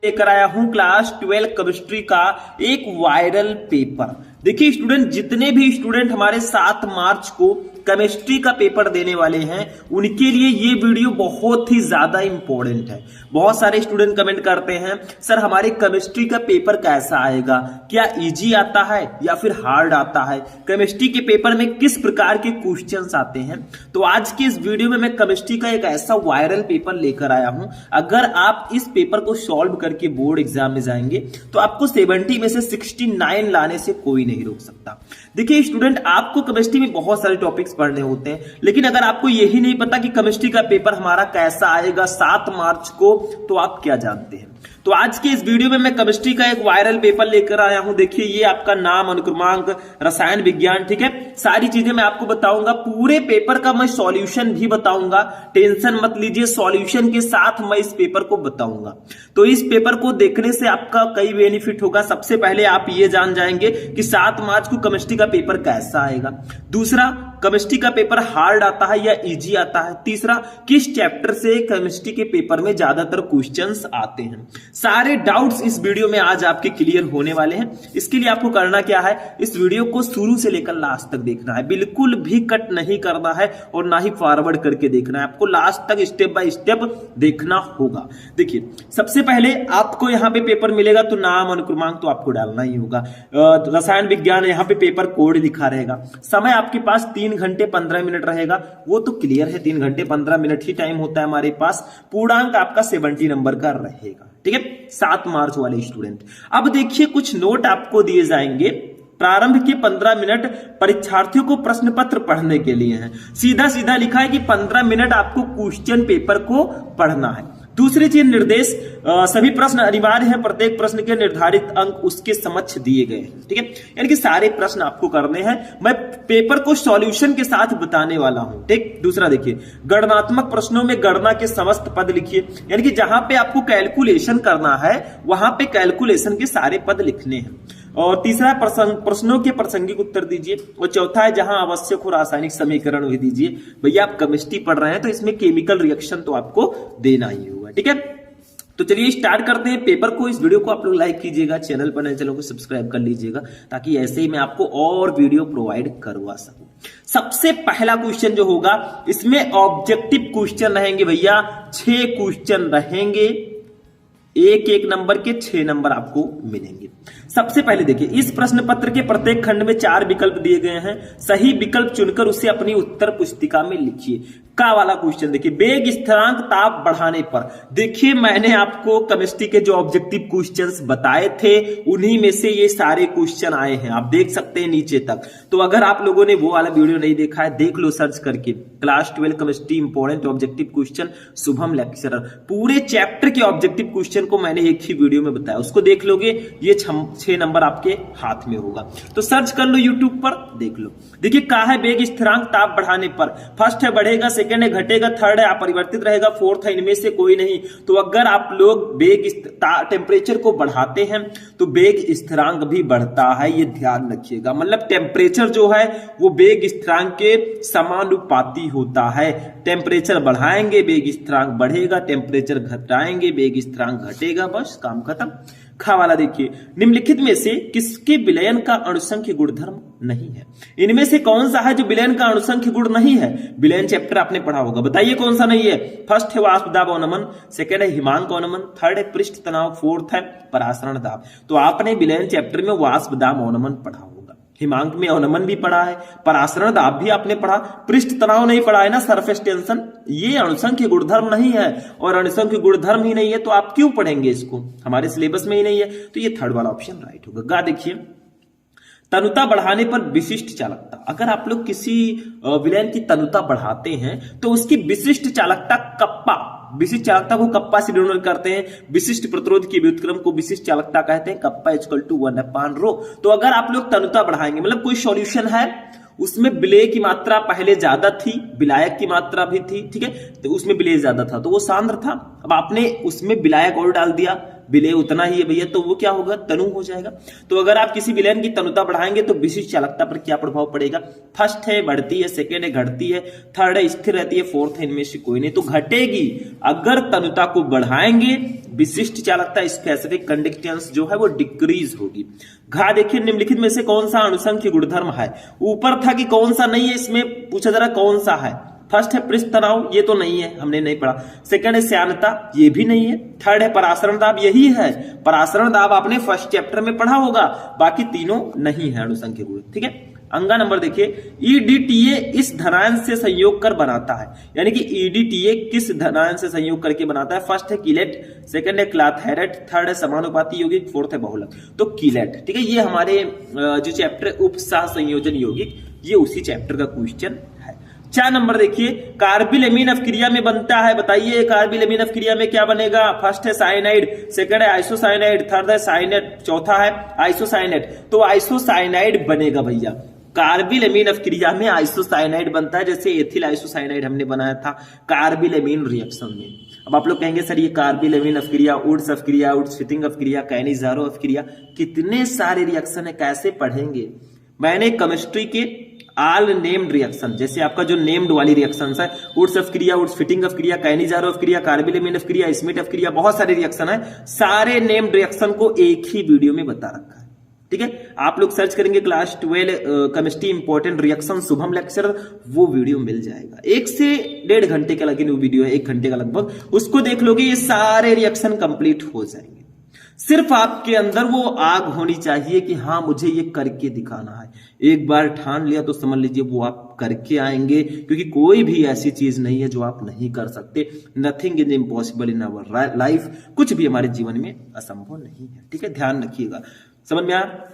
लेकर आया हूं क्लास 12 केमिस्ट्री का एक वायरल पेपर। देखिए स्टूडेंट, जितने भी स्टूडेंट हमारे 7 मार्च को केमिस्ट्री का पेपर देने वाले हैं उनके लिए ये वीडियो बहुत ही ज्यादा इंपॉर्टेंट है। बहुत सारे स्टूडेंट कमेंट करते हैं सर हमारे केमिस्ट्री का पेपर कैसा आएगा, क्या इजी आता है या फिर हार्ड आता है, केमिस्ट्री के पेपर में किस प्रकार के क्वेश्चंस आते हैं। तो आज के इस वीडियो में मैं केमिस्ट्री का एक ऐसा वायरल पेपर लेकर आया हूं, अगर आप इस पेपर को सॉल्व करके बोर्ड एग्जाम में जाएंगे तो आपको 70 में से 69 लाने से कोई नहीं रोक सकता। देखिए स्टूडेंट, आपको केमिस्ट्री में बहुत सारे टॉपिक्स पढ़ने होते हैं, लेकिन अगर आपको यही नहीं पता कि केमिस्ट्री का पेपर हमारा कैसा आएगा 7 मार्च को, तो आप क्या जानते हैं। तो आज के इस वीडियो में मैं केमिस्ट्री का एक वायरल पेपर लेकर आया हूं। देखिए ये आपका नाम, अनुक्रमांक, रसायन विज्ञान, ठीक है, सारी चीजें मैं आपको बताऊंगा। पूरे पेपर का मैं सॉल्यूशन भी बताऊंगा, टेंशन मत लीजिए, सॉल्यूशन के साथ मैं इस पेपर को बताऊंगा। तो इस पेपर को देखने से आपका कई बेनिफिट होगा। सबसे पहले आप ये जान जाएंगे कि 7 मार्च को केमिस्ट्री का पेपर कैसा आएगा। दूसरा, केमिस्ट्री का पेपर हार्ड आता है या इजी आता है। तीसरा, किस चैप्टर से केमिस्ट्री के पेपर में ज्यादातर क्वेश्चंस आते हैं। सारे डाउट्स इस वीडियो में आज आपके क्लियर होने वाले हैं। इसके लिए आपको करना क्या है, इस वीडियो को शुरू से लेकर लास्ट तक देखना है, बिल्कुल भी कट नहीं करना है और ना ही फॉरवर्ड करके देखना है, आपको लास्ट तक स्टेप बाय स्टेप देखना होगा। देखिए सबसे पहले आपको यहाँ पे पेपर मिलेगा तो नाम, अनुक्रमांक तो आपको डालना ही होगा। रसायन विज्ञान यहाँ पे पेपर कोड लिखा रहेगा। समय आपके पास 3 घंटे 15 मिनट रहेगा, वो तो क्लियर है, 3 घंटे 15 मिनट ही टाइम होता है हमारे पास। पूर्णांक आपका 70 नंबर का रहेगा, ठीक है, 7 मार्च वाले स्टूडेंट। अब देखिए कुछ नोट आपको दिए जाएंगे। प्रारंभ के 15 मिनट परीक्षार्थियों को प्रश्न पत्र पढ़ने के लिए हैं। सीधा सीधा लिखा है कि 15 मिनट आपको क्वेश्चन पेपर को पढ़ना है। दूसरी चीज, निर्देश, सभी प्रश्न अनिवार्य है, प्रत्येक प्रश्न के निर्धारित अंक उसके समक्ष दिए गए हैं, ठीक है, यानी कि सारे प्रश्न आपको करने हैं। मैं पेपर को सॉल्यूशन के साथ बताने वाला हूं, ठीक। दूसरा देखिए, गणनात्मक प्रश्नों में गणना के समस्त पद लिखिए, यानी कि जहां पे आपको कैलकुलेशन करना है वहां पे कैलकुलेशन के सारे पद लिखने हैं। और तीसरा, प्रश्नों के प्रासंगिक उत्तर दीजिए। और चौथा है, जहां आवश्यक हो रासायनिक समीकरण भी दीजिए। भैया आप केमिस्ट्री पढ़ रहे हैं तो इसमें केमिकल रिएक्शन तो आपको देना ही होगा, ठीक है। तो चलिए स्टार्ट करते हैं पेपर को। इस वीडियो को आप लोग लाइक कीजिएगा, चैनल पर नए चैनल को सब्सक्राइब कर लीजिएगा, ताकि ऐसे ही मैं आपको और वीडियो प्रोवाइड करवा सकूं। सबसे पहला क्वेश्चन जो होगा, इसमें ऑब्जेक्टिव क्वेश्चन रहेंगे भैया, 6 क्वेश्चन रहेंगे, एक नंबर के 6 नंबर आपको मिलेंगे। सबसे पहले देखिए, इस प्रश्न पत्र के प्रत्येक खंड में 4 विकल्प दिए गए हैं, सही विकल्प चुनकर उसे अपनी उत्तर पुस्तिका में लिखिए। का वाला क्वेश्चन देखिए, वेग स्थिरांक ताप बढ़ाने पर। देखिए मैंने आपको केमिस्ट्री के जो ऑब्जेक्टिव क्वेश्चंस बताए थे उन्हीं में से ये सारे क्वेश्चन आए हैं, आप देख सकते हैं नीचे तक। तो अगर आप लोगों ने वो वाला वीडियो नहीं देखा है, देख लो सर्च करके, class 12 chemistry important objective question Shubham lecturer. पूरे चैप्टर के ऑब्जेक्टिव क्वेश्चन को मैंने एक ही वीडियो में बताया, उसको देख लोगे, ये 6 नंबर आपके हाथ में होगा। तो सर्च कर लो यूट्यूब पर, देख लो। देखिए क्या है, वेग स्थिरांक ताप बढ़ाने पर। फर्स्ट है बढ़ेगा, सेकंड है घटेगा, थर्ड है अपरिवर्तित रहेगा, फोर्थ है इनमें से कोई नहीं। तो अगर आप लोग वेग टेम्परेचर को बढ़ाते हैं तो वेग स्थिरांक भी बढ़ता है, ये ध्यान रखिएगा। मतलब टेम्परेचर जो है वो वेग स्थिरांक के समानुपाती होता है। टेम्परेचर बढ़ाएंगे वेग स्थिरांक बढ़ेगा, टेम्परेचर घटाएंगे वेग स्थिरांक घटेगा, बस काम खत्म। खा वाला देखिए, निम्नलिखित में से किसके विलयन का अणुसंख्य गुणधर्म नहीं है। इनमें से कौन सा है जो विलयन का अणुसंख्य गुण नहीं है। विलयन चैप्टर आपने पढ़ा होगा, बताइए कौन सा नहीं है। फर्स्ट है वाष्प दाब अवनमन, सेकंड है हिमांक अवनमन, थर्ड है पृष्ठ तनाव, फोर्थ है परासरण दाब। तो आपने विलयन चैप्टर में वाष्प दाब अवनमन पढ़ा होगा, हिमांक में अवनमन भी पढ़ा है, परासरण दाब भी आपने पढ़ा, पृष्ठ तनाव नहीं पढ़ा है ना, सरफेस टेंशन। ये अणुसंख्य गुणधर्म नहीं है, और अणुसंख्य गुणधर्म ही नहीं है तो आप क्यों पढ़ेंगे इसको, हमारे सिलेबस में ही नहीं है। तो ये थर्ड वाला ऑप्शन राइट होगा। गा देखिए, तनुता बढ़ाने पर विशिष्ट चालकता। अगर आप लोग किसी विलयन की तनुता बढ़ाते हैं तो उसकी विशिष्ट चालकता कप्पा, विशिष्ट चालकता को कप्पा से डिनोट करते हैं। विशिष्ट प्रतिरोध की व्युत्क्रम को विशिष्ट चालकता कहते हैं, कप्पा = 1/ρ। तो अगर आप लोग तनुता बढ़ाएंगे, मतलब कोई सॉल्यूशन है उसमें विलेय की मात्रा पहले ज्यादा थी, विलायक की मात्रा भी थी, ठीक है, तो उसमें विलेय ज्यादा था तो वो सांद्र था। अब आपने उसमें विलायक और डाल दिया विलेय उतना ही है भैया, तो वो क्या होगा, तनु हो जाएगा। तो अगर आप किसी विलयन की तनुता बढ़ाएंगे तो विशिष्ट चालकता पर क्या प्रभाव पड़ेगा? फर्स्ट है बढ़ती है, सेकेंड है घटती है, थर्ड है स्थिर रहती है, फोर्थ है इनमें से कोई नहीं, तो घटेगी। अगर तनुता को बढ़ाएंगे विशिष्ट चालकता स्पेसिफिक कंडक्टेंस जो है वो डिक्रीज होगी। घा देखिए निम्नलिखित में से कौन सा अणुसंख्य गुणधर्म है? ऊपर था कि कौन सा नहीं है, इसमें पूछा जरा कौन सा है। फर्स्ट है पृष्ठ तनाव, ये तो नहीं है, हमने नहीं पढ़ा। सेकंड है श्यानता, ये भी नहीं है। थर्ड है परासरण दाब, यही है। परासरण दाब आपने फर्स्ट चैप्टर में पढ़ा होगा, बाकी तीनों नहीं है अणुसंख्य गुण। ठीक है, अंगा नंबर देखिए, ईडीटीए इस धनायन से संयोग कर बनाता है, यानी कि ईडीटीए किस धनायन से संयोग करके बनाता है? फर्स्ट है कीलेट, सेकंड है क्लाथेरेट, थर्ड है समानुपाती यौगिक, फोर्थ है बहुलक। तो कीलेट, ठीक है, ये हमारे जो चैप्टर उपसह संयोजन यौगिक, ये उसी चैप्टर का क्वेश्चन है। 4 नंबर देखिए, कार्बिलेमीन अवक्रिया में बनता है, बताइए कार्बिलेमीन अवक्रिया में क्या बनेगा? फर्स्ट है साइनाइड, सेकंड है आइसोसाइनाइड, थर्ड है साइनेट, चौथा है आइसोसाइनेट। तो आइसोसाइनाइड बनेगा भैया। कार्बिलेमीन अवक्रिया में आइसोसाइनाइड बनता है, जैसे एथिल आइसोसाइनाइड हमने बनाया था कार्बिलेमीन रिएक्शन में। अब आप लोग कहेंगे सर ये कार्बिलेमीन अवक्रिया, उड्स अवक्रिया, उड्स फिटिंग अवक्रिया, कैनिजारो अवक्रिया, कितने सारे रिएक्शन है, कैसे पढ़ेंगे? मैंने केमिस्ट्री के ऑल नेम्ड रिएक्शन, जैसे आपका जो नेम्ड वाली रिएक्शंस है, उड्स अवक्रिया, उड्स फिटिंग अवक्रिया, कैनिजारो अवक्रिया, कार्बिलेमीन अवक्रिया, स्मिथ अवक्रिया, बहुत सारे रिएक्शन है, सारे नेम्ड रिएक्शन को एक ही वीडियो में बता रखा है। ठीक है, आप लोग सर्च करेंगे class 12 chemistry important reaction Shubham lecture, वो वीडियो मिल जाएगा। 1 से 1.5 घंटे का लेकिन वो वीडियो है, 1 घंटे का लगभग, उसको देख लोगे ये सारे रिएक्शन कंप्लीट हो जाएंगे। सिर्फ आपके अंदर वो आग होनी चाहिए कि हाँ मुझे ये करके दिखाना है। एक बार ठान लिया तो समझ लीजिए वो आप करके आएंगे, क्योंकि कोई भी ऐसी चीज नहीं है जो आप नहीं कर सकते। Nothing is impossible in our life, कुछ भी हमारे जीवन में असंभव नहीं है। ठीक है, ध्यान रखिएगा, समझ में आया।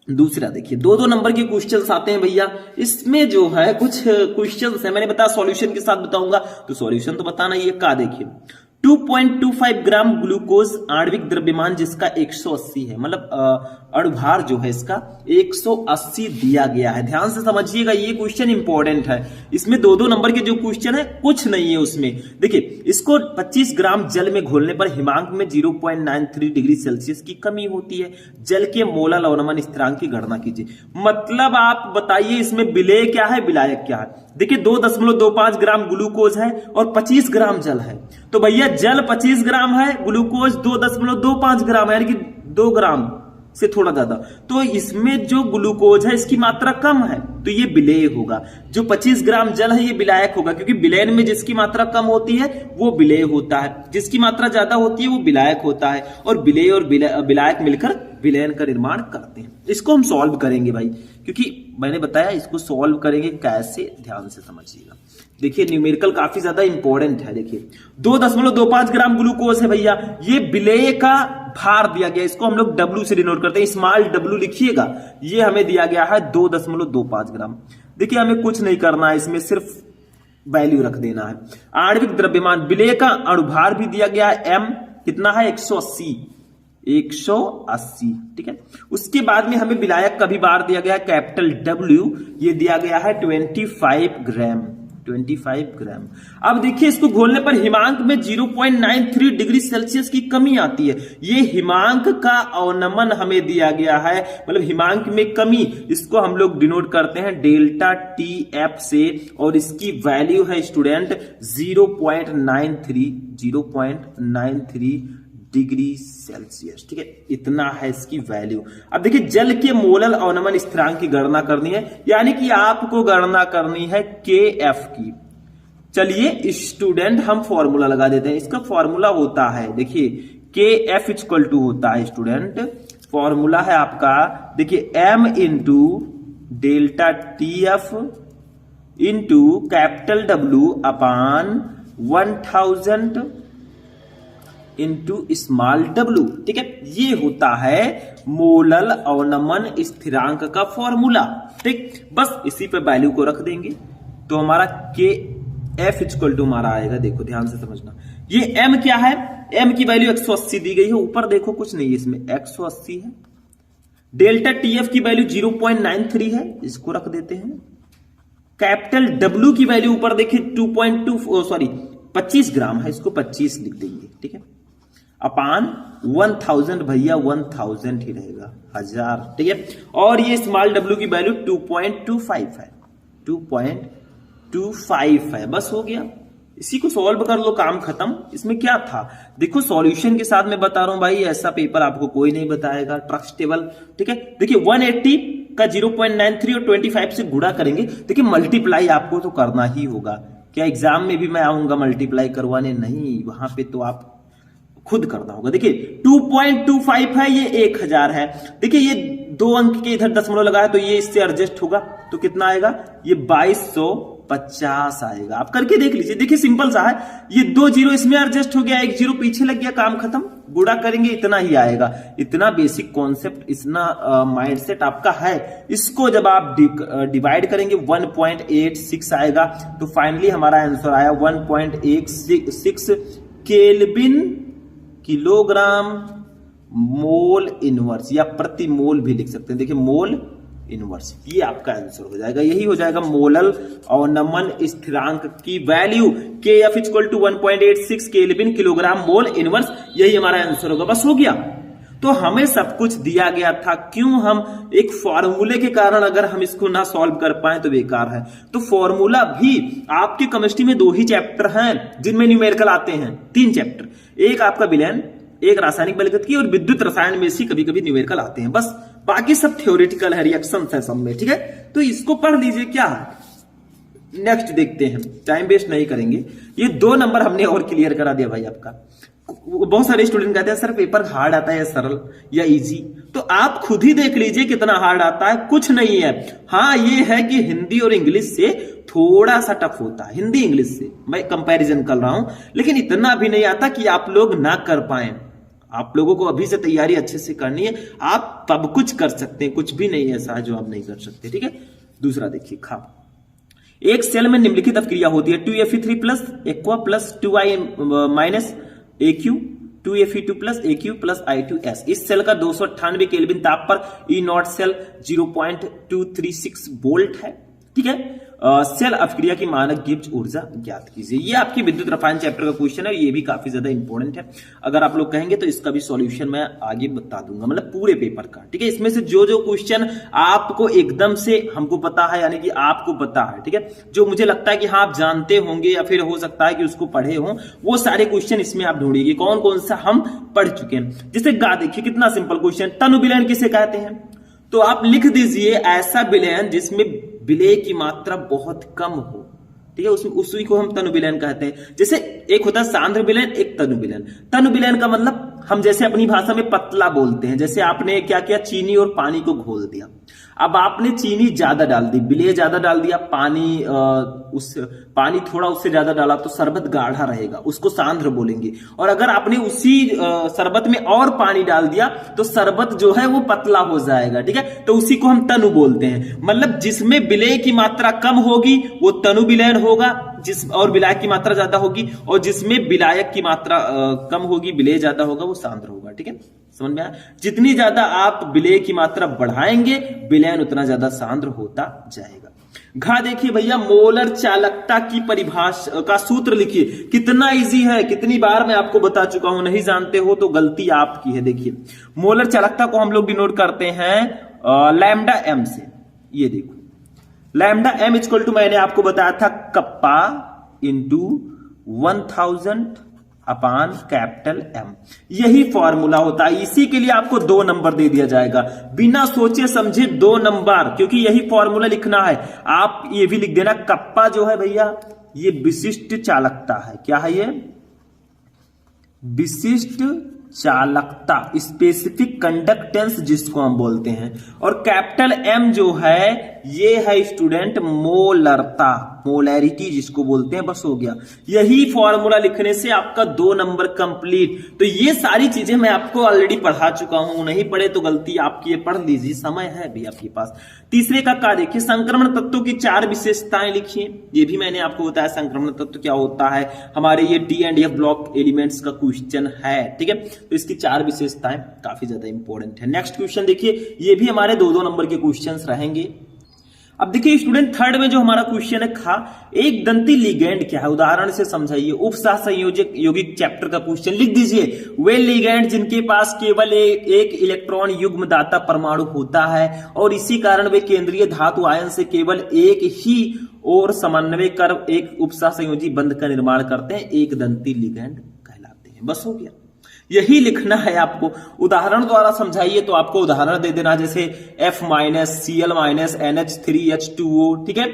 दूसरा देखिए, 2-2 नंबर के क्वेश्चंस आते हैं भैया। इसमें जो है कुछ क्वेश्चंस है, मैंने बताया सॉल्यूशन के साथ बताऊंगा, तो सॉल्यूशन तो बताना ही है। का देखिए 2.25 ग्राम ग्लूकोज आणविक द्रव्यमान जिसका 180 है, मतलब अणुभार जो है इसका 180 दिया गया है। ध्यान से समझिएगा, ये क्वेश्चन इंपॉर्टेंट है। इसमें 2-2 नंबर के जो क्वेश्चन है कुछ नहीं है उसमें। देखिए, इसको 25 ग्राम जल में घोलने पर हिमांक में 0.93 डिग्री सेल्सियस की कमी होती है। जल के मोलल अवनमन स्थिरांक की गणना कीजिए। मतलब आप बताइए इसमें विलेय क्या है, विलायक क्या है? देखिए 2.25 ग्राम ग्लूकोज है और 25 ग्राम जल है, तो भैया जल 25 ग्राम है, ग्लूकोज 2.25 ग्राम है, यानी कि 2 ग्राम से थोड़ा ज्यादा। तो इसमें जो ग्लूकोज है इसकी मात्रा कम है, तो ये विलेय होगा। जो 25 ग्राम जल है ये विलायक होगा, क्योंकि विलयन में जिसकी मात्रा कम होती है वो विलेय होता है, जिसकी मात्रा ज्यादा होती है वो विलायक होता है। और विलेय और विलायक मिलकर विलयन का निर्माण करते हैं। इसको हम सॉल्व करेंगे भाई, क्योंकि मैंने बताया इसको सॉल्व करेंगे कैसे, ध्यान से समझिएगा। देखिए न्यूमेरिकल काफी ज्यादा इंपॉर्टेंट है। देखिए 2.25 ग्राम ग्लूकोज है भैया, ये विलेय का भार दिया गया, इसको हम लोग W से डिनोट करते हैं, स्मॉल w लिखिएगा। ये हमें दिया गया है 2.25 ग्राम। देखिए हमें कुछ नहीं करना है, इसमें सिर्फ वैल्यू रख देना है। आणविक द्रव्यमान, विलेय का अणुभार भी दिया गया है, m कितना है 180, ठीक है। उसके बाद में हमें विलायक का भी भार दिया गया है कैपिटल W, ये दिया गया है 25 ग्राम। अब देखिए इसको घोलने पर हिमांक में 0.93 डिग्री सेल्सियस की कमी आती है। ये हिमांक का अवनमन हमें दिया गया है, मतलब हिमांक में कमी, इसको हम लोग डिनोट करते हैं डेल्टा TF से, और इसकी वैल्यू है स्टूडेंट 0.93 डिग्री सेल्सियस। ठीक है, इतना है इसकी वैल्यू। अब देखिए जल के मोलल अवनमन स्थिरांक की गणना करनी है, यानी कि आपको गणना करनी है KF की। चलिए स्टूडेंट हम फॉर्मूला लगा देते हैं। इसका फॉर्मूला होता है, देखिए KF इक्वल टू होता है स्टूडेंट, फॉर्मूला है आपका, देखिए M into delta TF into capital W अपान 1000 इंटू स्मॉल w। ठीक है, ये होता है मोलल अवनमन स्थिरांक का फॉर्मूला। ठीक, बस इसी पे वैल्यू को रख देंगे तो हमारा KF इक्वल टू हमारा आएगा। देखो ध्यान से समझना, ये M क्या है, M की वैल्यू 180 दी गई है, ऊपर देखो कुछ नहीं है इसमें, 180 है। डेल्टा TF की वैल्यू 0.93 है, इसको रख देते हैं। कैपिटल W की वैल्यू ऊपर देखिए 25 ग्राम है, इसको 25 लिख देंगे। ठीक है, अपान 1000 भैया 1000 ही रहेगा, 1000, ठीक है। और ये स्मॉल w की वैल्यू 2.25 है, 2.25 है, बस हो गया। इसी को सॉल्व कर लो, काम खत्म। इसमें क्या था देखो, सॉल्यूशन के साथ मैं बता रहा हूं भाई, ऐसा पेपर आपको कोई नहीं बताएगा, ट्रस्टेबल, ठीक है। देखिए 180 का 0.93 और 25 से गुणा करेंगे। देखिए मल्टीप्लाई आपको तो करना ही होगा। क्या एग्जाम में भी मैं आऊंगा मल्टीप्लाई करवाने? नहीं, वहां पे तो आप खुद करना होगा। देखिए 2.25 है, ये 1000 है। देखिए ये 2 अंक के इधर दशमलव लगा है, तो ये इससे एडजस्ट होगा, तो कितना आएगा? ये 2250 आएगा। आप करके देख लीजिए। देखिए सिंपल सा है, ये 2 जीरो इसमें एडजस्ट हो गया, 1 जीरो पीछे लग गया, काम खत्म। गुणा करेंगे इतना ही आएगा। इतना बेसिक कॉन्सेप्ट, इतना माइंडसेट आपका है। इसको जब आप डिवाइड करेंगे 1.86 आएगा। तो फाइनली हमारा आंसर आया 1.86 केल्विन किलोग्राम मोल इनवर्स, या प्रति मोल भी लिख सकते हैं। देखिए मोल इनवर्स, ये आपका आंसर हो जाएगा। यही हो जाएगा मोलल और नमन स्थिरांक की value Kf = 1.86 kelvin kilogram mole inverse. यही हमारा आंसर होगा, बस हो गया। तो हमें सब कुछ दिया गया था, क्यों हम एक फॉर्मूले के कारण अगर हम इसको ना सॉल्व कर पाए तो बेकार है। तो फॉर्मूला भी आपके केमिस्ट्री में 2 ही चैप्टर हैं जिनमें न्यूमेरिकल आते हैं, 3 चैप्टर, एक आपका विलयन, एक रासायनिक बलगतिकी और विद्युत रसायन में से कभी कभी न्यूमेरिकल आते हैं, बस। बाकी सब थ्योरेटिकल है, रिएक्शन है सब में, ठीक है। तो इसको पढ़ लीजिए, क्या है। नेक्स्ट देखते हैं, टाइम वेस्ट नहीं करेंगे। ये 2 नंबर हमने और क्लियर करा दिया भाई आपका। बहुत सारे स्टूडेंट कहते हैं सर पेपर हार्ड आता है या सरल या इजी, तो आप खुद ही देख लीजिए कितना हार्ड आता है। कुछ नहीं है, हाँ ये है कि हिंदी और इंग्लिश से थोड़ा सा टफ होता है, हिंदी इंग्लिश से मैं कंपैरिजन कर रहा हूं, लेकिन इतना भी नहीं आता कि आप लोग ना कर पाए। आप लोगों को अभी से तैयारी अच्छे से करनी है, आप सब कुछ कर सकते हैं, कुछ भी नहीं ऐसा है जो आप नहीं कर सकते, ठीक है। दूसरा देखिए, एक सेल में निम्नलिखित अभिक्रिया होती है 2Fe3+ aqua plus 2I minus AQ 2Fe2 plus AQ plus I2S। इस सेल का 298 केल्विन ताप पर E0 सेल 0.236 वोल्ट है, ठीक है। सेल अभिक्रिया की मानक गिब्स ऊर्जा ज्ञात कीजिए। ये आपकी विद्युत रसायन चैप्टर का क्वेश्चन है, ये भी काफी ज्यादा इंपॉर्टेंट है। अगर आप लोग कहेंगे तो इसका भी सॉल्यूशन मैं आगे बता दूंगा, मतलब पूरे पेपर का, ठीक है। इसमें से जो जो क्वेश्चन आपको एकदम से हमको पता है, यानी कि आपको पता है, ठीक है, जो मुझे लगता है कि हाँ आप जानते होंगे या फिर हो सकता है कि उसको पढ़े हो, वो सारे क्वेश्चन इसमें आप ढूंढिए कौन कौन सा हम पढ़ चुके हैं। जैसे देखिए कितना सिंपल क्वेश्चन, तनु विलयन किसे कहते हैं? तो आप लिख दीजिए ऐसा विलयन जिसमें विलेय की मात्रा बहुत कम हो, ठीक है, उसी को हम तनु विलयन कहते हैं। जैसे एक होता है सांद्र विलयन, एक तनु विलयन। तनु विलयन का मतलब हम जैसे अपनी भाषा में पतला बोलते हैं। जैसे आपने क्या किया, चीनी और पानी को घोल दिया, अब आपने चीनी ज्यादा डाल दी, विलेय ज्यादा डाल दिया, पानी थोड़ा उससे ज्यादा डाला तो शरबत गाढ़ा रहेगा, उसको सांद्र बोलेंगे। और अगर आपने उसी शरबत में और पानी डाल दिया तो शरबत जो है वो पतला हो जाएगा, ठीक है, तो उसी को हम तनु बोलते हैं। मतलब जिसमें विलेय की मात्रा कम होगी वो तनु विलयन होगा, और विलायक की मात्रा ज्यादा होगी, और जिसमें विलायक की मात्रा कम होगी, विलेय ज्यादा होगा, वो सांद्र होगा, ठीक है। समझ में आया? जितनी ज्यादा आप विलेय की मात्रा बढ़ाएंगे विलयन उतना ज्यादा सांद्र होता जाएगा। देखिए भैया, मोलर चालकता की परिभाषा का सूत्र लिखिए। कितना इजी है, कितनी बार मैं आपको बता चुका हूं, नहीं जानते हो तो गलती आपकी है। देखिए मोलर चालकता को हम लोग डिनोट करते हैं लैम्डा एम से। ये देखो लैम्डा एम इक्वल टू, मैंने आपको बताया था कप्पा इंटू 1000 अपान कैपिटल एम, यही फॉर्मूला होता है। इसी के लिए आपको 2 नंबर दे दिया जाएगा, बिना सोचे समझे 2 नंबर, क्योंकि यही फॉर्मूला लिखना है। आप ये भी लिख देना, कप्पा जो है भैया ये विशिष्ट चालकता है। क्या है ये? विशिष्ट चालकता, स्पेसिफिक कंडक्टेंस जिसको हम बोलते हैं। और कैपिटल एम जो है ये है स्टूडेंट मोलरता, मोलैरिटी जिसको बोलते हैं। बस हो गया, यही फॉर्मूला लिखने से आपका 2 नंबर कंप्लीट। तो ये सारी चीजें मैं आपको ऑलरेडी पढ़ा चुका हूं, नहीं पढ़े तो गलती आपकी, पढ़ लीजिए, समय है भी आपके पास। तीसरे का देखिए, संक्रमण तत्वों की 4 विशेषताएं लिखिए। ये भी मैंने आपको बताया संक्रमण तत्व क्या होता है, हमारे ये D and F block elements का क्वेश्चन है, ठीक है। तो इसकी 4 विशेषताएं काफी ज्यादा इंपॉर्टेंट है। नेक्स्ट क्वेश्चन देखिए, ये भी हमारे 2-2 नंबर के क्वेश्चन रहेंगे। अब देखिए स्टूडेंट थर्ड में जो हमारा क्वेश्चन है खा, एक दंती लिगेंड क्या है, उदाहरण से समझाइए। उपसह संयोजक यौगिक चैप्टर का क्वेश्चन लिख दीजिए। वे लिगेंड जिनके पास केवल एक इलेक्ट्रॉन युग्म दाता परमाणु होता है और इसी कारण वे केंद्रीय धातु आयन से केवल एक ही और समन्वय कर एक उपसह संयोजी बंध का निर्माण करते हैं, एक दंती लिगेंड कहलाते हैं। बस हो गया, यही लिखना है आपको। उदाहरण द्वारा समझाइए तो आपको उदाहरण दे देना, जैसे F- Cl- NH3H2O, ठीक है,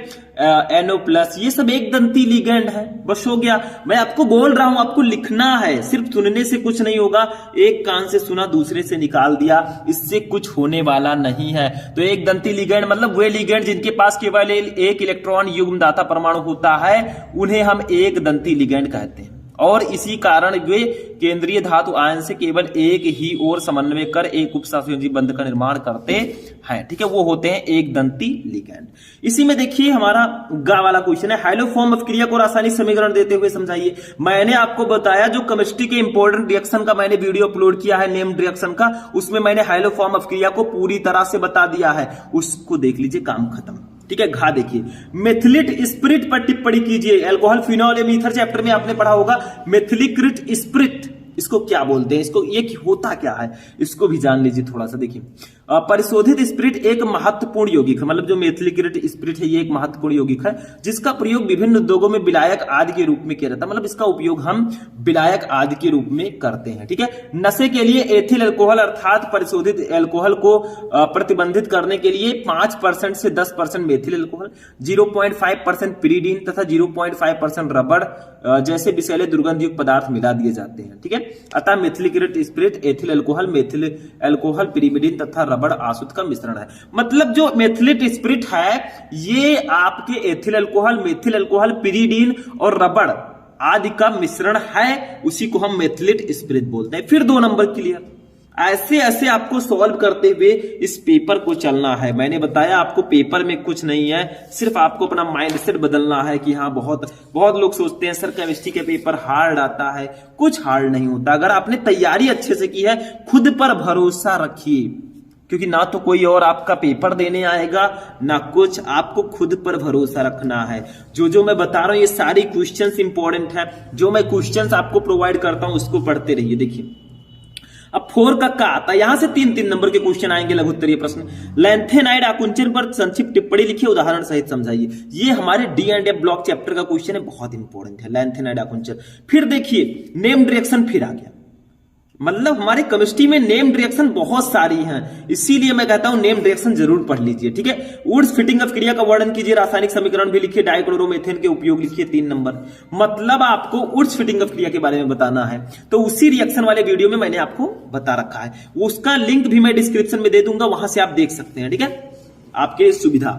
NO+, ये सब एक दंती लिगेंड है। बस हो गया, मैं आपको बोल रहा हूं, आपको लिखना है, सिर्फ सुनने से कुछ नहीं होगा। एक कान से सुना दूसरे से निकाल दिया, इससे कुछ होने वाला नहीं है। तो एक दंती लिगेंड मतलब वे लिगेंड जिनके पास केवल एक इलेक्ट्रॉन युग्म दाता परमाणु होता है, उन्हें हम एक दंती लिगेंड कहते हैं और इसी कारण वे केंद्रीय धातु आयन से केवल एक ही और समन्वय कर एक उपसह संयोजी बंध का निर्माण करते हैं, ठीक है, वो होते हैं एक दंती लिगेंड। इसी में देखिए हमारा गा वाला क्वेश्चन है, हाइलोफॉर्म अपक्रिया को रासायनिक समीकरण देते हुए समझाइए। मैंने आपको बताया जो केमिस्ट्री के इंपॉर्टेंट रिएक्शन का मैंने वीडियो अपलोड किया है, नेम्ड रिएक्शन का, उसमें मैंने हाइलोफॉर्म अपक्रिया को पूरी तरह से बता दिया है, उसको देख लीजिए, काम खत्म, ठीक है। घा देखिए, मेथिलिट स्पिरिट पर टिप्पणी कीजिए। अल्कोहल, फिनॉल एवं ईथर चैप्टर में आपने पढ़ा होगा। मेथिलीकृत स्पिरिट इसको क्या बोलते हैं, इसको ये होता क्या है, इसको भी जान लीजिए थोड़ा सा। देखिए परिशोधित स्पिरिट एक महत्वपूर्ण यौगिक है, मतलब जो मेथिलीकृत स्पिरिट है ये एक महत्वपूर्ण यौगिक है जिसका प्रयोग विभिन्न उद्योगों में विलायक आदि के रूप में किया जाता है, मतलब इसका उपयोग हम विलायक आदि के रूप में करते हैं, ठीक है। नशे के लिए एथिल अल्कोहल अर्थात परिशोधित अल्कोहल को प्रतिबंधित करने के लिए 5% से 10% मेथिल अल्कोहल, 0.5% पिरीडीन तथा 0.5% रबड़ जैसे विषैले दुर्गंधयुक्त पदार्थ मिला दिए जाते हैं, ठीक है। अतः मेथिलीकृत स्पिरिट मेथिल अल्कोहल पिरीमिडीन तथा रबड़ आसुत का मिश्रण है। मतलब जो मेथिलेट स्पिरिट है ये आपके ethyl alcohol, methyl alcohol, pyridine और रबड़ आदि का मिश्रण है, उसी को हम मेथिलेट स्पिरिट बोलते हैं। फिर 2 नंबर क्लियर। ऐसे ऐसे आपको सॉल्व करते हुए इस पेपर को चलना है। मैंने बताया आपको पेपर में कुछ नहीं है, सिर्फ आपको अपना माइंडसेट बदलना है कि हाँ बहुत लोग सोचते हैं सर केमिस्ट्री के पेपर हार्ड आता है, कुछ हार्ड नहीं होता। अगर आपने तैयारी अच्छे से की है, खुद पर भरोसा रखिए, क्योंकि ना तो कोई और आपका पेपर देने आएगा ना कुछ, आपको खुद पर भरोसा रखना है। जो मैं बता रहा हूं ये सारी क्वेश्चंस इंपॉर्टेंट है, जो मैं क्वेश्चंस आपको प्रोवाइड करता हूं उसको पढ़ते रहिए। देखिए अब 4 का आता है, यहां से 3-3 नंबर के क्वेश्चन आएंगे, लघु उत्तरीय प्रश्न। लैंथेनाइड आकुंचन पर संक्षिप्त टिप्पणी लिखिए, उदाहरण सहित समझाइए। ये हमारे D&F ब्लॉक चैप्टर का क्वेश्चन है, बहुत इंपॉर्टेंट है लैंथेनाइड आकुंचन। फिर देखिए नेम्ड रिएक्शन फिर आ गया, मतलब हमारे केमिस्ट्री में नेम्ड रिएक्शन बहुत सारी हैं, इसीलिए मैं कहता हूं नेम्ड रिएक्शन जरूर पढ़ लीजिए, ठीक है। वुड्स फिटिंग अपक्रिया का वर्णन कीजिए, रासायनिक समीकरण भी लिखिए, डाइक्लोरोमेथेन के उपयोग लिखिए, 3 नंबर। मतलब आपको वुड्स फिटिंग अपक्रिया के बारे में बताना है, तो उसी रिएक्शन वाले वीडियो में मैंने आपको बता रखा है, उसका लिंक भी मैं डिस्क्रिप्शन में दे दूंगा, वहां से आप देख सकते हैं, ठीक है, आपके सुविधा।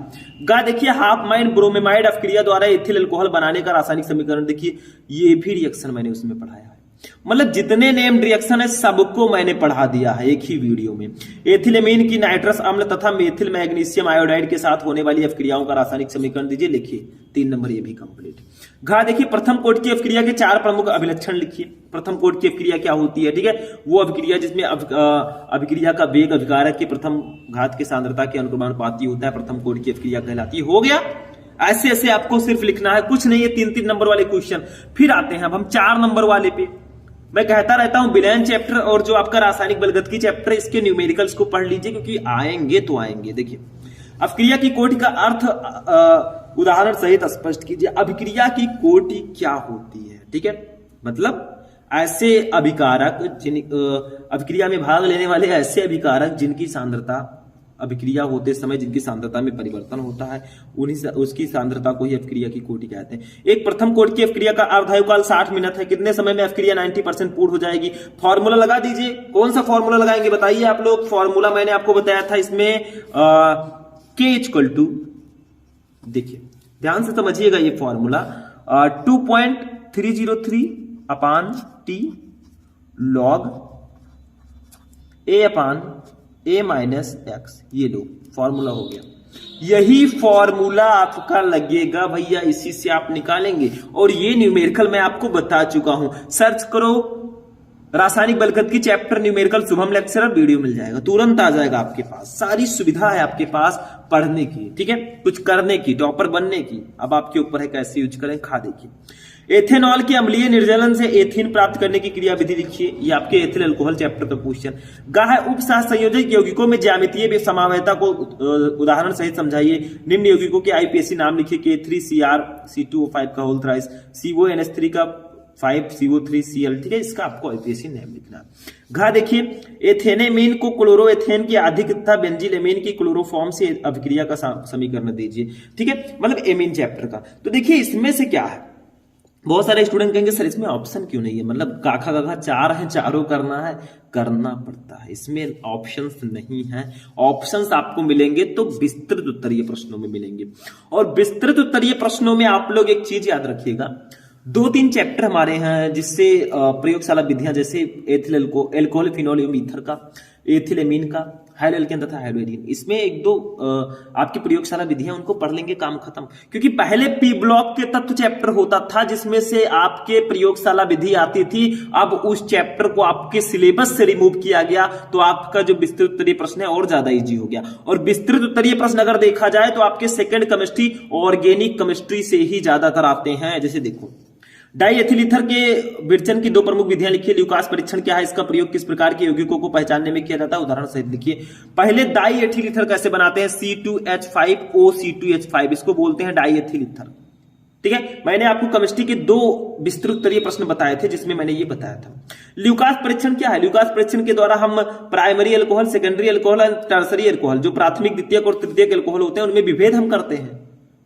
गा देखिए हाफ माइन ब्रोमेमाइड अपक्रिया द्वारा एथिल अल्कोहल बनाने का रासायनिक समीकरण देखिए, ये भी रिएक्शन मैंने उसमें पढ़ाया है। मतलब जितने नेम्ड रिएक्शन है सबको मैंने पढ़ा दिया है एक ही वीडियो में। एथिलेमीन की नाइट्रस अम्ल तथा मेथिल मैग्नीशियम आयोडाइड के साथ होने वाली अपक्रियाओं का रासायनिक समीकरण दीजिए, लिखिए, 3 नंबर ये भी कंप्लीट। घा देखिए प्रथम कोटि की अपक्रिया के 4 प्रमुख अभिलक्षण लिखिए। प्रथम कोटि की अपक्रिया क्या होती है, ठीक है, वो अपक्रिया जिसमें अभिक्रिया का वेग अभिकारक के प्रथम घात की सांद्रता के अनुक्रमानुपाती होता है, प्रथम कोटि की अपक्रिया कहलाती है। हो गया, ऐसे ऐसे आपको सिर्फ लिखना है, कुछ नहीं है, 3-3 नंबर वाले क्वेश्चन। फिर आते हैं अब हम 4 नंबर वाले पे। मैं कहता रहता हूं विलयन चैप्टर और जो आपका रासायनिक बलगतकी चैप्टर है इसके न्यूमेरिकल्स को पढ़ लीजिए, क्योंकि आएंगे तो आएंगे। देखिए अपक्रिया की कोटि का अर्थ उदाहरण सहित स्पष्ट कीजिए। अभिक्रिया की कोटि क्या होती है, ठीक है, मतलब ऐसे अभिकारक अभिक्रिया में भाग लेने वाले ऐसे अभिकारक जिनकी सांद्रता अभिक्रिया होते समय जिनकी सांद्रता में परिवर्तन होता है, उसकी सांद्रता को ही अपक्रिया की कोटि कहते हैं। एक प्रथम कोटि की अपक्रिया का अर्धायुकाल 60 मिनट है। कितने समय में अपक्रिया 90% पूर्ण हो जाएगी? फॉर्मूला लगा दीजिए। कौन सा फॉर्मूला लगाएंगे बताइए आप लोग। फॉर्मूला मैंने आपको बताया था इसमें K इक्वल टू, देखिए ध्यान से समझिएगा ये formula 2.303 upon T log A upon A minus x, ये लो फॉर्मूला हो गया। यही फॉर्मूला आपका लगेगा भैया, इसी से आप निकालेंगे। और ये न्यूमेरिकल मैं आपको बता चुका हूं, सर्च करो रासायनिक बलखत की chapter numerical Shubham lecturer video मिल जाएगा, तुरंत आ जाएगा आपके पास, सारी सुविधा है आपके पास पढ़ने की, ठीक है, कुछ करने की, टॉपर बनने की। अब आपके ऊपर है कैसे यूज करें, खा देखिए। एथेनॉल के अम्लीय निर्जलन से एथीन प्राप्त करने की क्रिया विधि लिखिए, ये आपके एथिल अल्कोहल चैप्टर का क्वेश्चन। गाह उप सहसंयोजक यौगिकों में ज्यामितीय समावयता को उदाहरण सहित समझाइए। निम्न यौगिकों के आईपीएसी नाम लिखिए, K3Cr C2O5 का होल थ्राइस, CONH3 का 5CO3Cl, ठीक है, इसका आपको आईपीएसी नेम लिखना। घा देखिए, एथेनेमीन को क्लोरोएथेन की अधिक तथा बेंजिलेमीन की क्लोरोफॉर्म से अभिक्रिया का समीकरण दीजिए, ठीक है, मतलब एमीन चैप्टर का। तो देखिए इसमें से क्या है, बहुत सारे स्टूडेंट कहेंगे सर इसमें ऑप्शन क्यों नहीं है, मतलब काखा काखा चार है, चारों करना है, करना पड़ता है, इसमें ऑप्शंस नहीं है। ऑप्शंस आपको मिलेंगे तो विस्तृत उत्तरीय प्रश्नों में मिलेंगे, और विस्तृत उत्तरीय प्रश्नों में आप लोग एक चीज याद रखिएगा, 2-3 चैप्टर हमारे हैं जिससे प्रयोगशाला विधियां, जैसे एथिल एल्कोहल फिनोल एवं ईथर का, एथिलेमीन का, हाइड्रोएल्केन तथा हाइड्रोएरिन, इसमें 1-2 आपकी प्रयोगशाला विधियां उनको पढ़ लेंगे, काम खत्म। क्योंकि पहले पी ब्लॉक के तत्व चैप्टर होता था जिसमें से आपके प्रयोगशाला विधि आती थी, अब उस चैप्टर को आपके सिलेबस से रिमूव किया गया, तो आपका जो विस्तृत उत्तरीय प्रश्न है और ज्यादा इजी हो गया। और विस्तृत उत्तरीय प्रश्न अगर देखा जाए तो आपके सेकेंड केमिस्ट्री, ऑर्गेनिक केमिस्ट्री से ही ज्यादातर आते हैं। जैसे देखो, डाई एथिल ईथर के विरचन की 2 प्रमुख विधियां लिखिए। ल्यूकास परीक्षण क्या है, इसका प्रयोग किस प्रकार के यौगिकों को पहचानने में किया जाता है, उदाहरण सहित लिखिए। पहले डाई एथिल ईथर कैसे बनाते हैं, C2H5O C2H5, इसको बोलते हैं डाई एथिल ईथर, ठीक है। मैंने आपको केमिस्ट्री के 2 विस्तृत उत्तरीय प्रश्न बताए थे जिसमें मैंने ये बताया था। ल्यूकास परीक्षण क्या है, ल्यूकास परीक्षण के द्वारा हम प्राइमरी अल्कोहल, सेकेंडरी अल्कोहल और टर्सरी अल्कोहल, जो प्राथमिक, द्वितीयक और तृतीयक अल्कोहल होते हैं, उनमें विभेद हम करते हैं,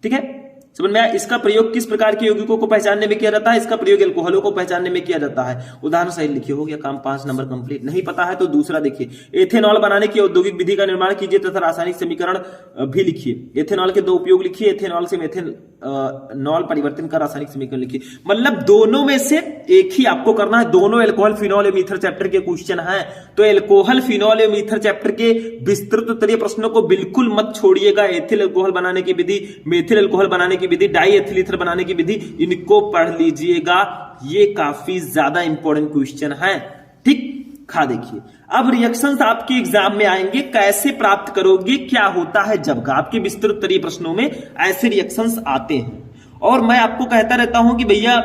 ठीक है, समझ में आया। इसका प्रयोग किस प्रकार के यौगिकों को पहचानने में किया जाता है, इसका प्रयोग एल्कोहलों को पहचानने में किया जाता है, उदाहरण सही लिखिए। हो गया काम, 5 नंबर कंप्लीट। नहीं पता है तो दूसरा देखिए, एथेनॉल बनाने की औद्योगिक विधि का निर्माण कीजिए तथा रासायनिक समीकरण भी लिखिए। एथेनॉल के 2 उपयोग लिखिए, एथेनॉल से मेथेनॉल परिवर्तन का रासायनिक समीकरण लिखिए। मतलब दोनों में से एक ही आपको करना है, दोनों एल्कोहल फिनॉल एवं ईथर चैप्टर के क्वेश्चन है, तो एल्कोहल फिनॉल एवं ईथर चैप्टर के विस्तृत उत्तरीय प्रश्नों को बिल्कुल मत छोड़िएगा। एथिल अल्कोहल बनाने की विधि, मेथिल अल्कोहल बनाने की विधि, डाई एथिल ईथर बनाने की विधि, इनको पढ़ लीजिएगा, ये काफी ज्यादा इंपॉर्टेंट क्वेश्चन है, ठीक। खा देखिए, अब रिएक्शंस आपके एग्जाम में आएंगे, कैसे प्राप्त करोगे, क्या होता है जब, आपके विस्तृत उत्तरीय प्रश्नों में ऐसे रिएक्शंस आते हैं। और मैं आपको कहता रहता हूं कि भैया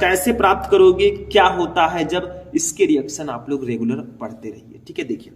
कैसे प्राप्त करोगे, क्या होता है जब, इसके रिएक्शन आप लोग रेगुलर पढ़ते रहिए, ठीक है। देखिए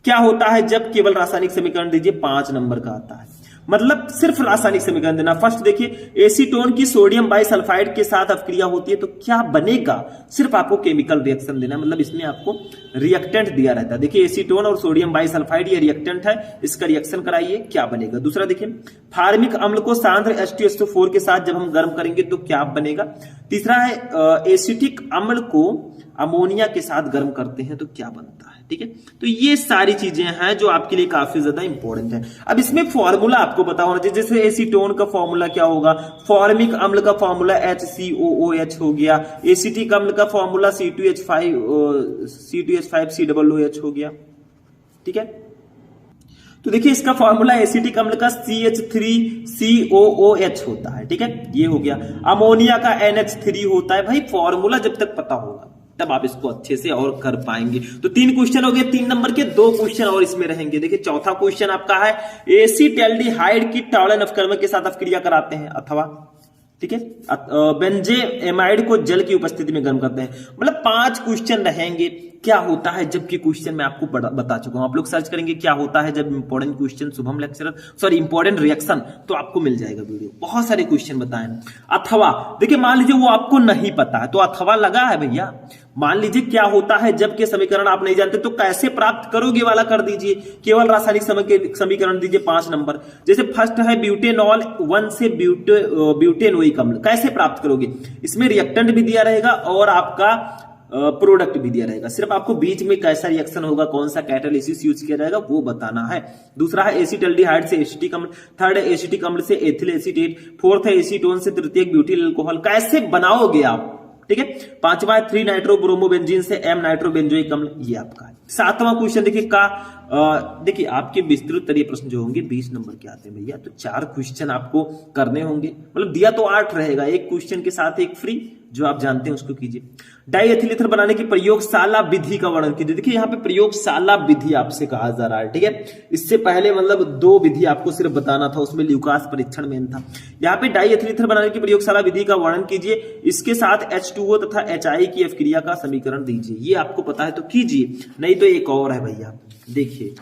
क्या होता है जब, केवल रासायनिक समीकरण दीजिए, 5 नंबर का आता है, मतलब सिर्फ रासायनिक समीकरण देना। फर्स्ट देखिए, एसीटोन की सोडियम बाइसल्फाइड के साथ अपक्रिया होती है तो क्या बनेगा, सिर्फ आपको केमिकल रिएक्शन देना, मतलब इसमें आपको रिएक्टेंट दिया रहता है। देखिए एसीटोन और सोडियम बाइसल्फाइड ये रिएक्टेंट है, इसका रिएक्शन कराइए, क्या बनेगा। दूसरा देखिए, फार्मिक अम्ल को सांद्र H2SO4 के साथ जब हम गर्म करेंगे तो क्या बनेगा। तीसरा है, एसिटिक अम्ल को अमोनिया के साथ गर्म करते हैं तो क्या बनता है, ठीक है। तो ये सारी चीजें हैं जो आपके लिए काफी ज्यादा इंपॉर्टेंट है। अब इसमें फॉर्मूला आपको पता होना चाहिए, जैसे एसीटोन का फॉर्मूला क्या होगा, फॉर्मिक अम्ल का फॉर्मूला HCOOH हो गया, एसिटिक अम्ल का फॉर्मूला C2H5COOH हो गया, ठीक है। तो देखिए इसका फॉर्मूला एसिटिक अम्ल का CH3COOH होता है, ठीक है, ये हो गया। अमोनिया का NH3 होता है। भाई फॉर्मूला जब तक पता होगा तब आप इसको अच्छे से और कर पाएंगे। तो 3 क्वेश्चन हो गए, 3 नंबर के 2 क्वेश्चन और इसमें रहेंगे। देखिए चौथा क्वेश्चन आपका है, एसिटैल्डिहाइड की टॉलन अपकर्मक के साथ अपक्रिया कराते हैं अथवा, ठीक है, बेंजेमाइड को जल की उपस्थिति में गर्म करते हैं। मतलब 5 क्वेश्चन रहेंगे, क्या होता है जबकि क्वेश्चन मैं आपको बता चुका हूं। आप लोग सर्च करेंगे क्या होता है जब, important question Shubham lecturer, sorry important reaction, तो आपको मिल जाएगा वीडियो, बहुत सारे क्वेश्चन बताए। अथवा देखिए, मान लीजिए वो आपको नहीं पता है तो अथवा लगा है भैया। मान लीजिए क्या होता है जब के समीकरण आप नहीं जानते तो कैसे प्राप्त करोगे वाला कर दीजिए, केवल रासायनिक समीकरण दीजिए 5 नंबर। जैसे फर्स्ट है ब्यूटेनॉल 1 से ब्यूटेनोइक अम्ल, कैसे प्राप्त करोगे, इसमें रिएक्टेंट भी दिया रहेगा और आपका प्रोडक्ट भी दिया रहेगा, सिर्फ आपको बीच में कैसा रिएक्शन होगा, कौन सा कैटालिसिस यूज किया जाएगा वो बताना है। दूसरा है एसिटल्डिहाइड से एसिटिक अम्ल, थर्ड है एसिटिक अम्ल से एथिल एसीटेट, फोर्थ है एसीटोन से तृतीयक ब्यूटिल अल्कोहल, कैसे बनाओगे आप, ठीक है। 5वां है 3 नाइट्रो ब्रोमोबेंजीन से M नाइट्रो बेंजोइक अम्ल, ये आपका है। 7वां क्वेश्चन देखिए देखिए आपके विस्तृत उत्तरीय प्रश्न जो होंगे 20 नंबर के आते हैं भैया, तो 4 क्वेश्चन आपको करने होंगे, मतलब दिया तो 8 रहेगा, एक क्वेश्चन के साथ एक फ्री, जो आप जानते हैं उसको कीजिए। डाई एथिल ईथर बनाने की प्रयोगशाला विधि का वर्णन कीजिए। देखिए यहाँ पे प्रयोगशाला विधि आपसे कहा जा रहा है, ठीक है। इससे पहले मतलब 2 विधि आपको सिर्फ बताना था, उसमें ल्यूकास परीक्षण मेन था। यहाँ पे डाई एथिल ईथर बनाने की प्रयोगशाला विधि का वर्णन कीजिए, इसके साथ H2O तथा HI की अभिक्रिया का समीकरण दीजिए। ये आपको पता है तो कीजिए, नहीं तो एक और है भैया, देखिए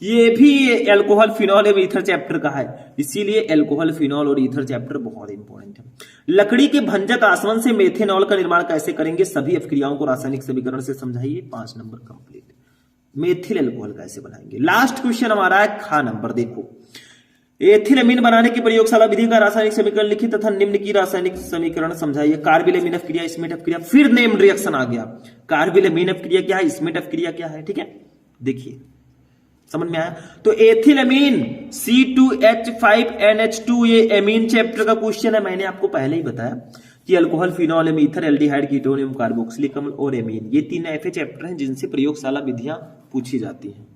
ये भी एल्कोहल फिनॉल एवं ईथर चैप्टर का है, इसीलिए एल्कोहल फिनॉल और ईथर चैप्टर बहुत इंपॉर्टेंट है। लकड़ी के भंजक आसवन से मेथेनॉल का निर्माण कैसे करेंगे, सभी अभिक्रियाओं को रासायनिक समीकरण से समझाइए। 5 नंबर कंप्लीट। मेथिल एल्कोहल कैसे बनाएंगे। लास्ट क्वेश्चन हमारा है खा नंबर, देखो एथिलमीन बनाने की प्रयोगशाला विधि का रासायनिक समीकरण लिखिए तथा निम्न की रासायनिक समीकरण समझाइए। कार्बिलेमीन अभिक्रिया, स्मेट अभिक्रिया, फिर नेम रिएक्शन आ गया। कार्बिलेमीन अभिक्रिया क्या है, स्मेट अभिक्रिया क्या है, ठीक है। देखिए समझ में आया। तो एथिलमीन C2H5NH2 ये एमीन चैप्टर का क्वेश्चन है। मैंने आपको पहले ही बताया कि alcohol phenol ether aldehyde ketone एवं कार्बोक्सिलिक अम्ल और एमीन, ये 3 ऐसे चैप्टर हैं जिनसे प्रयोगशाला विधियां पूछी जाती हैं,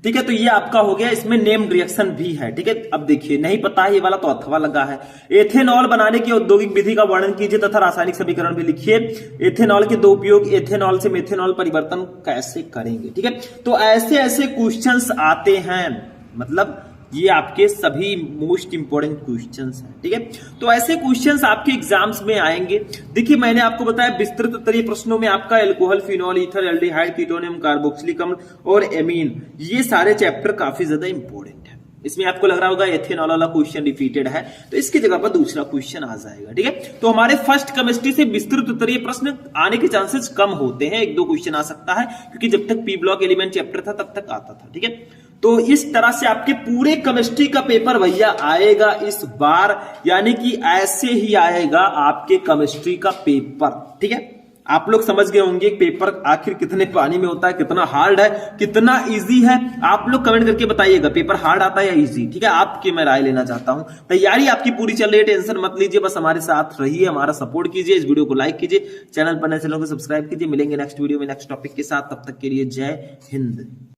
ठीक है। तो ये आपका हो गया, इसमें नेम्ड रिएक्शन भी है, ठीक है। अब देखिए नहीं पता है ये वाला तो अथवा लगा है। एथेनॉल बनाने की औद्योगिक विधि का वर्णन कीजिए तथा रासायनिक समीकरण भी लिखिए। एथेनॉल के 2 उपयोग, एथेनॉल से मेथेनॉल परिवर्तन कैसे करेंगे, ठीक है। तो ऐसे ऐसे क्वेश्चंस आते हैं, मतलब ये आपके सभी मोस्ट इंपोर्टेंट क्वेश्चंस हैं, ठीक है। तो ऐसे क्वेश्चंस आपके एग्जाम्स में आएंगे। देखिए मैंने आपको बताया विस्तृत उत्तरीय प्रश्नों में आपका alcohol phenol ether aldehyde ketone एवं कार्बोक्सिलिक अम्ल और एमीन, ये सारे चैप्टर काफी ज्यादा इंपॉर्टेंट है। इसमें आपको लग रहा होगा एथेनॉल वाला क्वेश्चन रिपीटेड है, तो इसकी जगह पर दूसरा क्वेश्चन आ जाएगा, ठीक है। तो हमारे फर्स्ट केमिस्ट्री से विस्तृत उत्तरीय प्रश्न आने के चांसेस कम होते हैं, 1-2 क्वेश्चन आ सकता है, क्योंकि जब तक पी ब्लॉक एलिमेंट चैप्टर था तब तक आता था, ठीक है। तो इस तरह से आपके पूरे केमिस्ट्री का पेपर भैया आएगा इस बार, यानी कि ऐसे ही आएगा आपके केमिस्ट्री का पेपर, ठीक है। आप लोग समझ गए होंगे पेपर आखिर कितने पानी में होता है, कितना हार्ड है, कितना इजी है। आप लोग कमेंट करके बताइएगा पेपर हार्ड आता है या इजी, ठीक है। आपकी मैं राय लेना चाहता हूं। तैयारी आपकी पूरी चल रही है, टेंशन मत लीजिए, बस हमारे साथ रहिए, हमारा सपोर्ट कीजिए, इस वीडियो को लाइक कीजिए, चैनल पर नए चैनल को सब्सक्राइब कीजिए। मिलेंगे नेक्स्ट वीडियो में नेक्स्ट टॉपिक के साथ, तब तक के लिए जय हिंद।